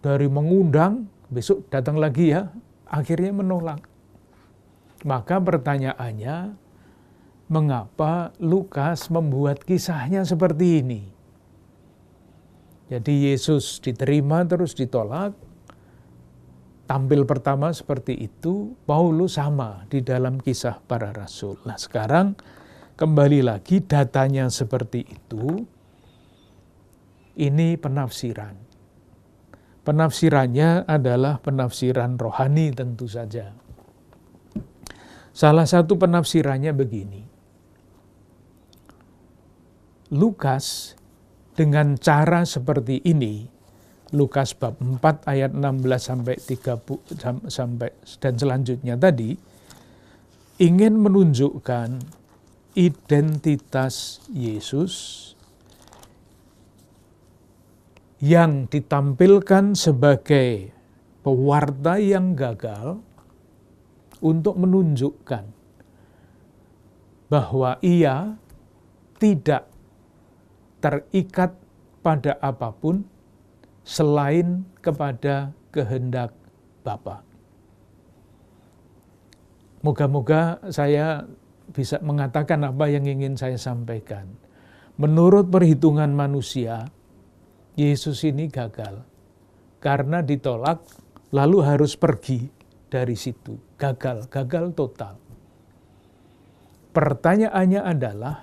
Dari mengundang, besok datang lagi ya, akhirnya menolak. Maka pertanyaannya, mengapa Lukas membuat kisahnya seperti ini? Jadi Yesus diterima terus ditolak. Tampil pertama seperti itu, Paulus sama di dalam Kisah Para Rasul. Nah sekarang kembali lagi datanya seperti itu, ini penafsiran. Penafsirannya adalah penafsiran rohani tentu saja. Salah satu penafsirannya begini. Lukas dengan cara seperti ini, Lukas bab 4 ayat 16 sampai 30 sampai dan selanjutnya tadi, ingin menunjukkan identitas Yesus yang ditampilkan sebagai pewarta yang gagal untuk menunjukkan bahwa ia tidak terikat pada apapun selain kepada kehendak Bapa. Moga-moga saya bisa mengatakan apa yang ingin saya sampaikan. Menurut perhitungan manusia, Yesus ini gagal. Karena ditolak, lalu harus pergi dari situ. Gagal total. Pertanyaannya adalah,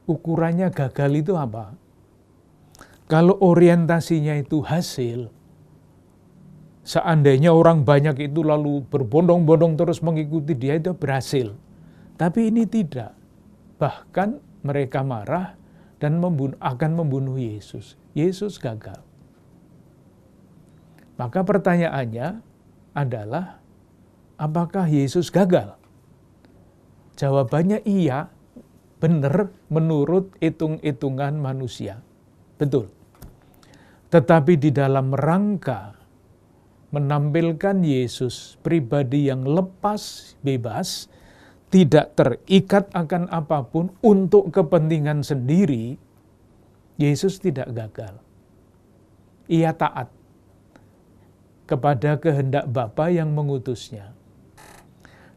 ukurannya gagal itu apa? Kalau orientasinya itu hasil, seandainya orang banyak itu lalu berbondong-bondong terus mengikuti dia, itu berhasil. Tapi ini tidak. Bahkan mereka marah dan akan membunuh Yesus. Yesus gagal. Maka pertanyaannya adalah, apakah Yesus gagal? Jawabannya iya, benar menurut hitung-hitungan manusia. Betul. Tetapi di dalam rangka menampilkan Yesus pribadi yang lepas, bebas, tidak terikat akan apapun untuk kepentingan sendiri, Yesus tidak gagal. Ia taat kepada kehendak Bapa yang mengutusnya.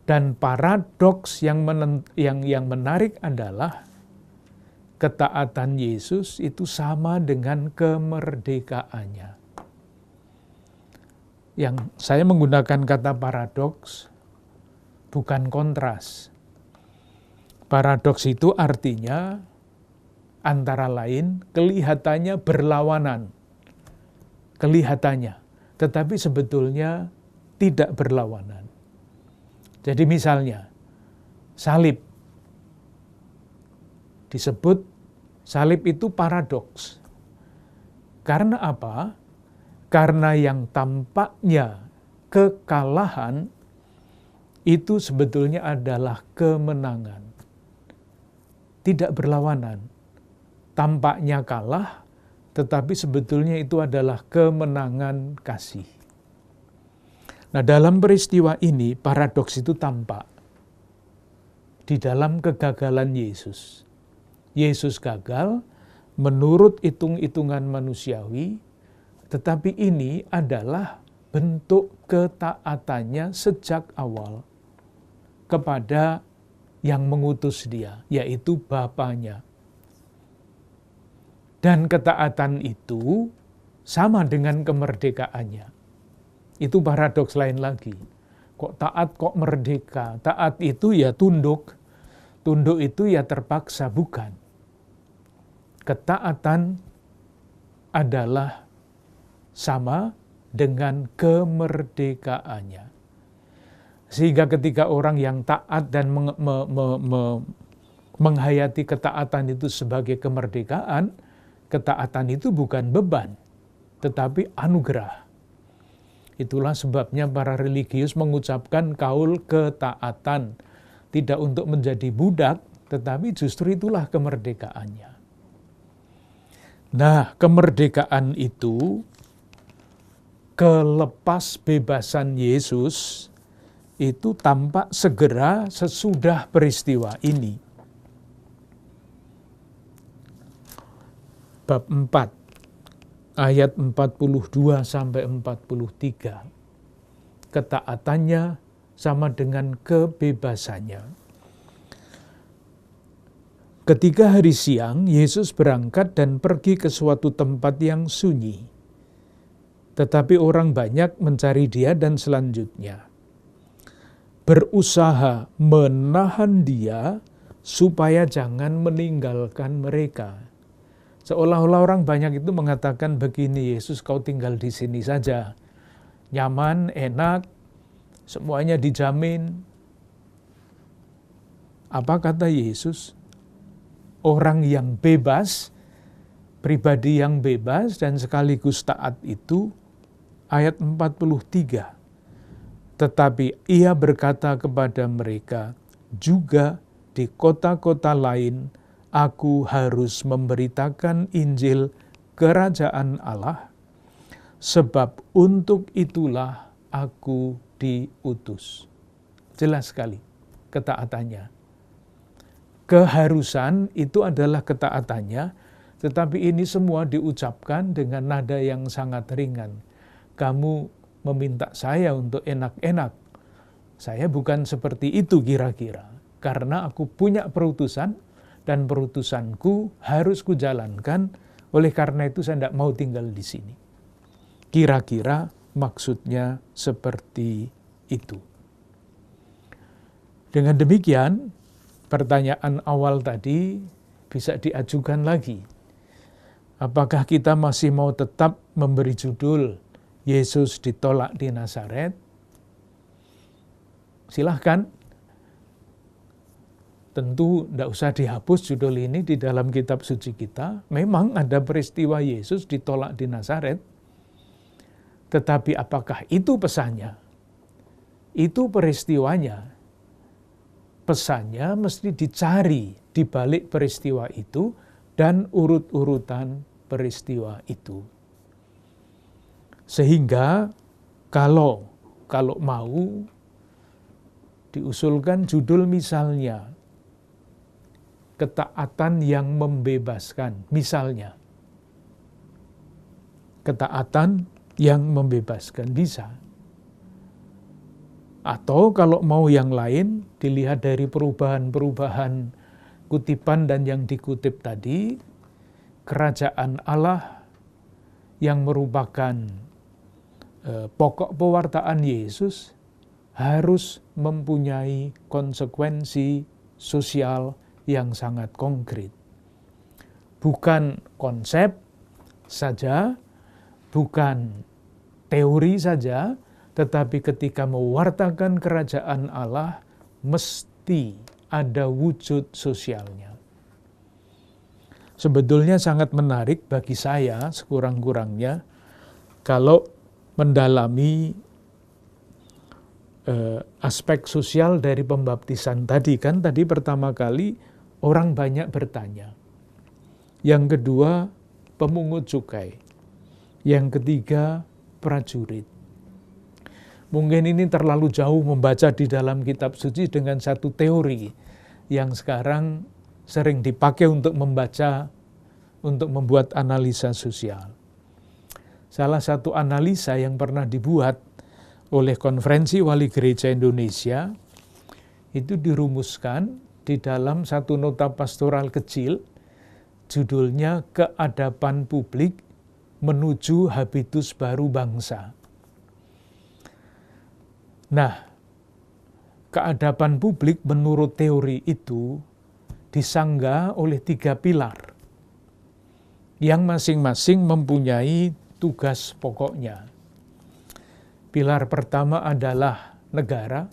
Dan paradoks yang menarik adalah ketaatan Yesus itu sama dengan kemerdekaannya. Yang saya menggunakan kata paradoks, bukan kontras. Paradoks itu artinya antara lain kelihatannya berlawanan. Kelihatannya, tetapi sebetulnya tidak berlawanan. Jadi misalnya, salib. Disebut salib itu paradoks. Karena apa? Karena yang tampaknya kekalahan itu sebetulnya adalah kemenangan. Tidak berlawanan. Tampaknya kalah, tetapi sebetulnya itu adalah kemenangan kasih. Nah, dalam peristiwa ini paradoks itu tampak di dalam kegagalan Yesus. Yesus gagal menurut hitung-hitungan manusiawi, tetapi ini adalah bentuk ketaatannya sejak awal kepada yang mengutus dia, yaitu Bapanya. Dan ketaatan itu sama dengan kemerdekaannya. Itu paradoks lain lagi. Kok taat, kok merdeka? Taat itu ya tunduk. Tunduk itu ya terpaksa, bukan. Ketaatan adalah sama dengan kemerdekaannya. Sehingga ketika orang yang taat dan menghayati ketaatan itu sebagai kemerdekaan, ketaatan itu bukan beban, tetapi anugerah. Itulah sebabnya para religius mengucapkan kaul ketaatan. Tidak untuk menjadi budak, tetapi justru itulah kemerdekaannya. Nah, kemerdekaan itu, kelepas bebasan Yesus, itu tampak segera sesudah peristiwa ini. Bab 4, ayat 42 sampai 43. Ketaatannya sama dengan kebebasannya. Ketika hari siang, Yesus berangkat dan pergi ke suatu tempat yang sunyi. Tetapi orang banyak mencari dia dan selanjutnya berusaha menahan dia supaya jangan meninggalkan mereka. Seolah-olah orang banyak itu mengatakan begini, Yesus kau tinggal di sini saja. Nyaman, enak, semuanya dijamin. Apa kata Yesus? Orang yang bebas, pribadi yang bebas dan sekaligus taat itu, ayat 43. Tetapi ia berkata kepada mereka, juga di kota-kota lain, aku harus memberitakan Injil Kerajaan Allah, sebab untuk itulah aku diutus. Jelas sekali ketaatannya. Keharusan itu adalah ketaatannya, tetapi ini semua diucapkan dengan nada yang sangat ringan. Kamu meminta saya untuk enak-enak. Saya bukan seperti itu kira-kira. Karena aku punya perutusan, dan perutusanku harus kujalankan, oleh karena itu saya tidak mau tinggal di sini. Kira-kira maksudnya seperti itu. Dengan demikian, pertanyaan awal tadi bisa diajukan lagi. Apakah kita masih mau tetap memberi judul Yesus ditolak di Nazaret? Silahkan. Tentu tidak usah dihapus judul ini di dalam kitab suci kita. Memang ada peristiwa Yesus ditolak di Nazaret. Tetapi apakah itu pesannya? Itu peristiwanya. Pesannya mesti dicari di balik peristiwa itu dan urut-urutan peristiwa itu. Sehingga kalau mau diusulkan judul misalnya, ketaatan yang membebaskan, misalnya. Ketaatan yang membebaskan bisa. Atau kalau mau yang lain, dilihat dari perubahan-perubahan kutipan dan yang dikutip tadi, kerajaan Allah yang merupakan pokok pewartaan Yesus harus mempunyai konsekuensi sosial yang sangat konkret. Bukan konsep saja, bukan teori saja, tetapi ketika mewartakan kerajaan Allah, mesti ada wujud sosialnya. Sebetulnya sangat menarik bagi saya, sekurang-kurangnya, kalau mendalami aspek sosial dari pembaptisan tadi. Kan tadi pertama kali orang banyak bertanya. Yang kedua, pemungut cukai. Yang ketiga, prajurit. Mungkin ini terlalu jauh membaca di dalam kitab suci dengan satu teori yang sekarang sering dipakai untuk membaca, untuk membuat analisa sosial. Salah satu analisa yang pernah dibuat oleh Konferensi Wali Gereja Indonesia itu dirumuskan di dalam satu nota pastoral kecil, judulnya Keadaban Publik Menuju Habitus Baru Bangsa. Nah, keadaban publik menurut teori itu disanggah oleh 3 pilar yang masing-masing mempunyai tugas pokoknya. Pilar pertama adalah negara,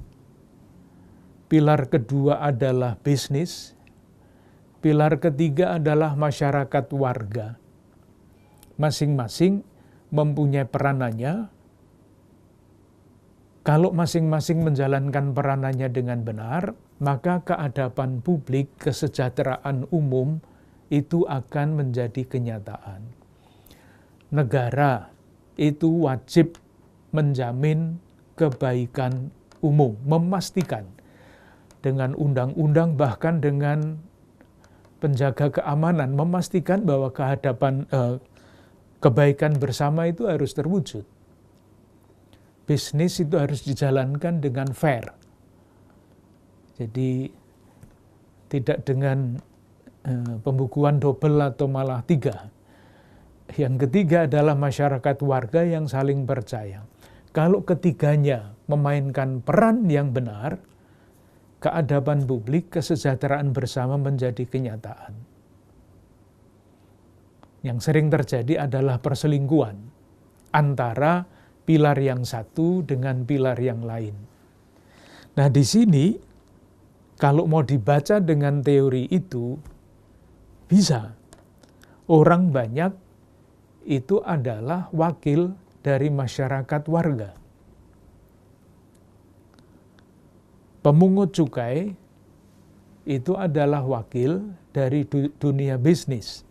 pilar kedua adalah bisnis, pilar ketiga adalah masyarakat warga. Masing-masing mempunyai peranannya. Kalau masing-masing menjalankan peranannya dengan benar, maka keadaban publik, kesejahteraan umum itu akan menjadi kenyataan. Negara itu wajib menjamin kebaikan umum, memastikan dengan undang-undang bahkan dengan penjaga keamanan, memastikan bahwa kebaikan bersama itu harus terwujud. Bisnis itu harus dijalankan dengan fair. Jadi tidak dengan pembukuan double atau malah 3. Yang ketiga adalah masyarakat warga yang saling percaya. Kalau ketiganya memainkan peran yang benar, keadaban publik, kesejahteraan bersama menjadi kenyataan. Yang sering terjadi adalah perselingkuhan antara pilar yang satu dengan pilar yang lain. Nah, di sini kalau mau dibaca dengan teori itu bisa. Orang banyak itu adalah wakil dari masyarakat warga. Pemungut cukai itu adalah wakil dari dunia bisnis.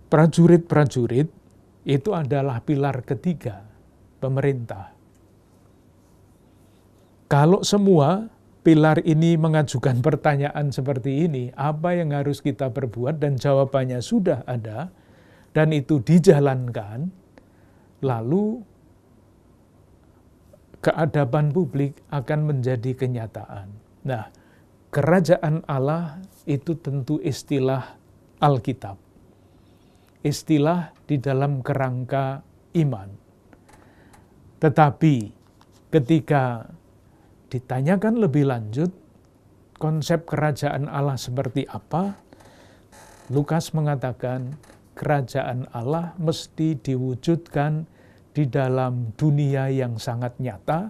Prajurit-prajurit itu adalah pilar ketiga, pemerintah. Kalau semua pilar ini mengajukan pertanyaan seperti ini, apa yang harus kita perbuat, dan jawabannya sudah ada, dan itu dijalankan, lalu keadaban publik akan menjadi kenyataan. Nah, kerajaan Allah itu tentu istilah Alkitab. Istilah di dalam kerangka iman. Tetapi ketika ditanyakan lebih lanjut, konsep kerajaan Allah seperti apa, Lukas mengatakan kerajaan Allah mesti diwujudkan di dalam dunia yang sangat nyata,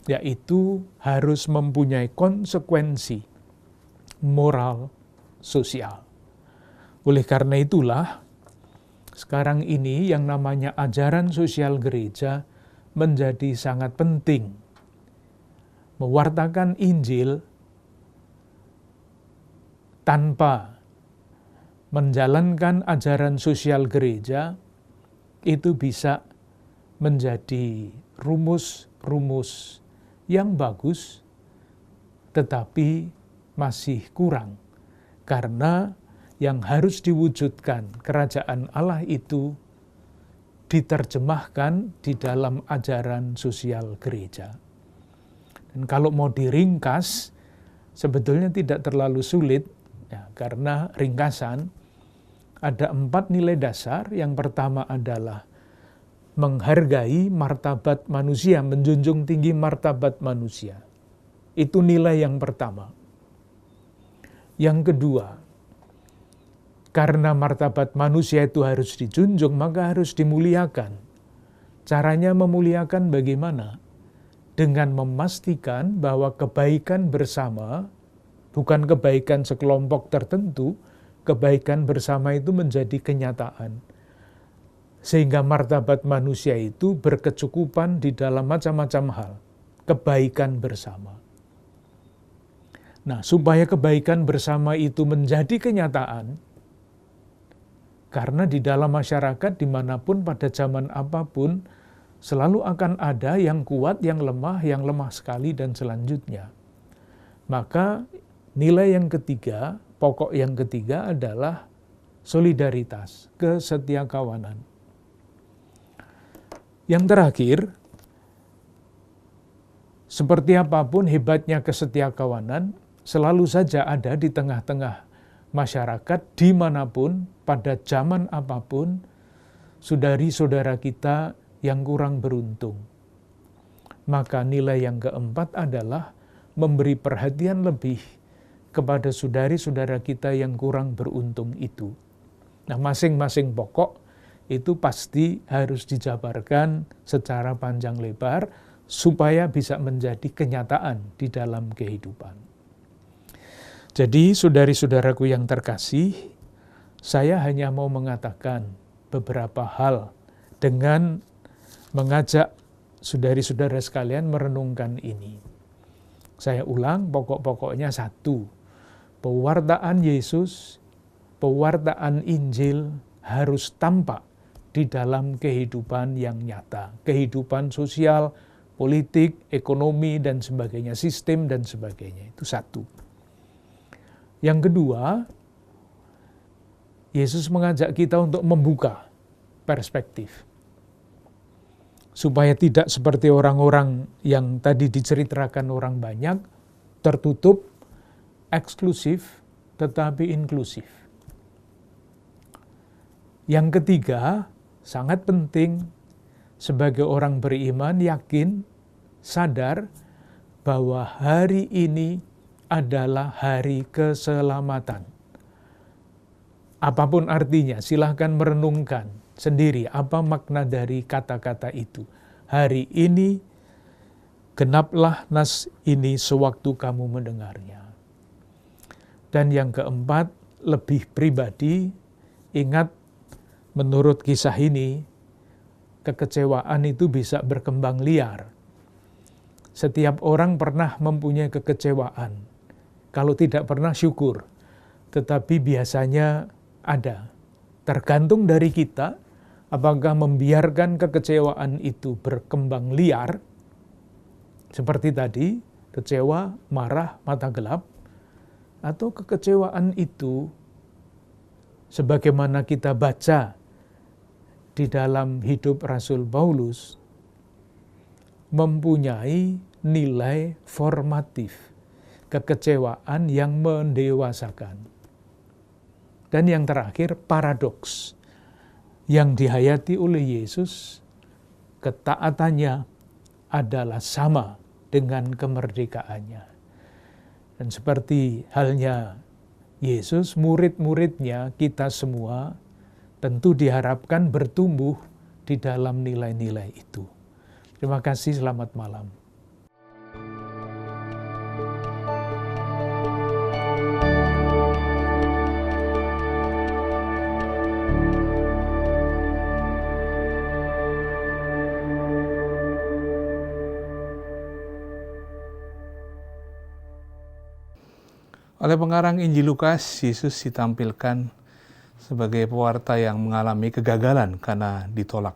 yaitu harus mempunyai konsekuensi moral, sosial. Oleh karena itulah, sekarang ini yang namanya ajaran sosial gereja menjadi sangat penting. Mewartakan Injil tanpa menjalankan ajaran sosial gereja itu bisa menjadi rumus-rumus yang bagus, tetapi masih kurang. Karena yang harus diwujudkan kerajaan Allah itu diterjemahkan di dalam ajaran sosial gereja. Dan kalau mau diringkas, sebetulnya tidak terlalu sulit, ya, karena ringkasan ada 4 nilai dasar. Yang pertama adalah menghargai martabat manusia, menjunjung tinggi martabat manusia. Itu nilai yang pertama. Yang kedua, karena martabat manusia itu harus dijunjung, maka harus dimuliakan. Caranya memuliakan bagaimana? Dengan memastikan bahwa kebaikan bersama, bukan kebaikan sekelompok tertentu, kebaikan bersama itu menjadi kenyataan. Sehingga martabat manusia itu berkecukupan di dalam macam-macam hal. Kebaikan bersama. Nah, supaya kebaikan bersama itu menjadi kenyataan, Karena di dalam masyarakat dimanapun pada zaman apapun selalu akan ada yang kuat, yang lemah sekali dan selanjutnya. Maka nilai yang ketiga, pokok yang ketiga adalah solidaritas, kesetiakawanan. Yang terakhir, seperti apapun hebatnya kesetiakawanan, selalu saja ada di tengah-tengah masyarakat dimanapun, pada zaman apapun, saudari-saudara kita yang kurang beruntung. Maka nilai yang keempat adalah memberi perhatian lebih kepada saudari-saudara kita yang kurang beruntung itu. Nah, masing-masing pokok itu pasti harus dijabarkan secara panjang lebar supaya bisa menjadi kenyataan di dalam kehidupan. Jadi, saudari-saudaraku yang terkasih, saya hanya mau mengatakan beberapa hal dengan mengajak saudari-saudara sekalian merenungkan ini. Saya ulang, pokok-pokoknya satu, pewartaan Yesus, pewartaan Injil harus tampak di dalam kehidupan yang nyata, kehidupan sosial, politik, ekonomi, dan sebagainya, sistem, dan sebagainya. Itu satu. Yang kedua, Yesus mengajak kita untuk membuka perspektif. Supaya tidak seperti orang-orang yang tadi diceritakan orang banyak, tertutup, eksklusif, tetapi inklusif. Yang ketiga, sangat penting sebagai orang beriman yakin, sadar bahwa hari ini adalah hari keselamatan. Apapun artinya, silahkan merenungkan sendiri apa makna dari kata-kata itu. Hari ini, genaplah nas ini sewaktu kamu mendengarnya. Dan yang keempat, lebih pribadi, ingat menurut kisah ini, kekecewaan itu bisa berkembang liar. Setiap orang pernah mempunyai kekecewaan. Kalau tidak pernah, syukur. Tetapi biasanya ada. Tergantung dari kita, apakah membiarkan kekecewaan itu berkembang liar, seperti tadi, kecewa, marah, mata gelap, atau kekecewaan itu, sebagaimana kita baca di dalam hidup Rasul Paulus, mempunyai nilai formatif, kekecewaan yang mendewasakan. Dan yang terakhir, paradoks yang dihayati oleh Yesus, ketaatannya adalah sama dengan kemerdekaannya. Dan seperti halnya Yesus, murid-muridnya, kita semua tentu diharapkan bertumbuh di dalam nilai-nilai itu. Terima kasih, selamat malam. Oleh pengarang Injil Lukas, Yesus ditampilkan sebagai pewarta yang mengalami kegagalan karena ditolak.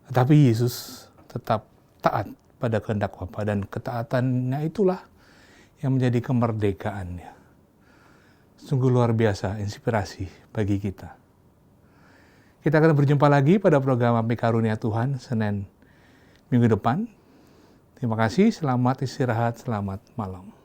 Tetapi Yesus tetap taat pada kehendak Bapa, dan ketaatannya itulah yang menjadi kemerdekaannya. Sungguh luar biasa, inspirasi bagi kita. Kita akan berjumpa lagi pada program Api Karunia Tuhan Senin minggu depan. Terima kasih, selamat istirahat, selamat malam.